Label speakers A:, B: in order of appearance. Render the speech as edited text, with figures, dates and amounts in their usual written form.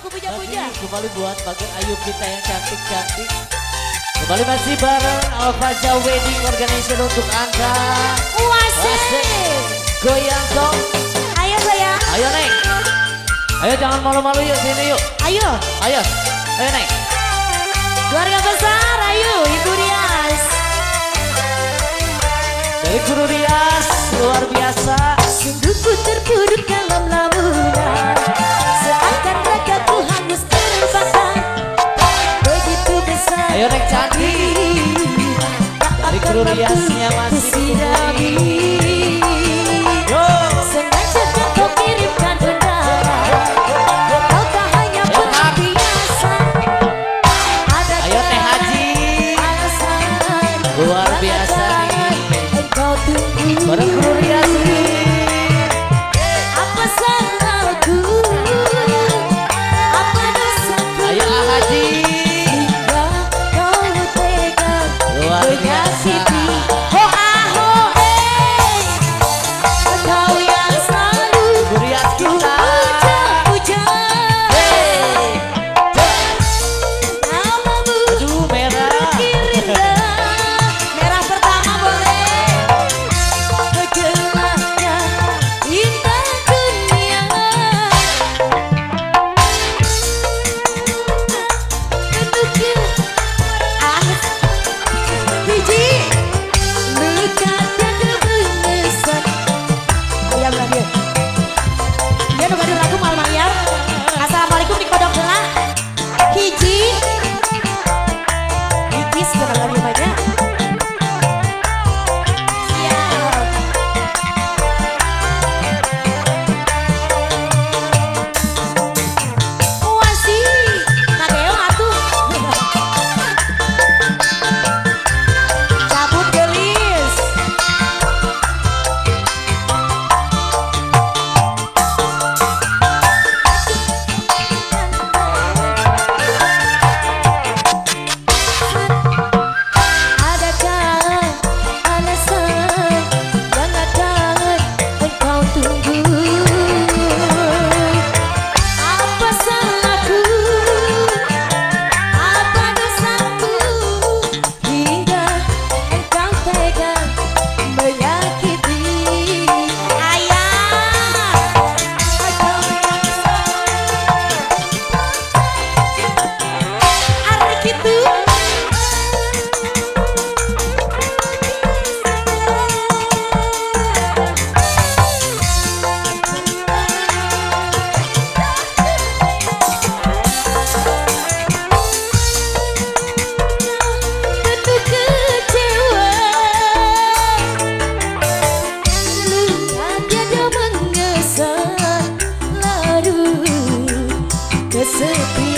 A: puja-puja.
B: Kembali buat bagian Ayu kita yang cantik-cantik. Kembali masih bareng Alfaza Wedding Organization untuk Anda.
A: Wasik.
B: Goyang dong.
A: Ayo goyang.
B: Ayo Neng. Ayo jangan malu-malu yuk, sini yuk.
A: Ayo.
B: Ayo. Ayo Neng.
A: Keluarga besar, ayo Ibu Rias.
B: Dari Guru Rias, luar biasa.
A: Sungguhku terpuruk dalam lamunan, seakan ragaku hangus terbakar. Begitu besar.
B: Ayo Neng cantik. Dari Guru Riasnya masih
A: sirami.
B: Yo.
A: Sengaja kan kau kirimkan undangan, kau tak hanya pelampiasan. Ada
B: Ayo Teh Haji.
A: alasan
B: Luar biasa nih.
A: engkau tunggu.
B: Bareng Guru Rias nih.
A: Apa salahku? Apa dosaku?
B: Ayo Ah Haji.
A: Hingga kau tega
B: Luar biasa.
A: menyakiti. Ho ah ho eh, kau yang selalu
B: Guru Rias
A: ku
B: kita.
A: puja-puja.
B: Hey.
A: Namamu
B: Aduh merah.
A: indah, merah pertama boleh. Gelapnya indah dunia. Bentuknya biji luka tiada mengesan. Ayam lagi. Dia udah ngadu lagu malam ayam. Assalamualaikum di kodok gelah. Hiji. Hiji sebentar lagi banyak. Siap. Wasi, nageong atuh. Cabut gelis. Adakah alasan yang akan engkau tunggu? Apa salahku? Apa dosaku? Hingga engkau tega menyakiti. Ayah, kau yang arek itu. Tentu kecewa, luka tiada mengesan, larut kesepian.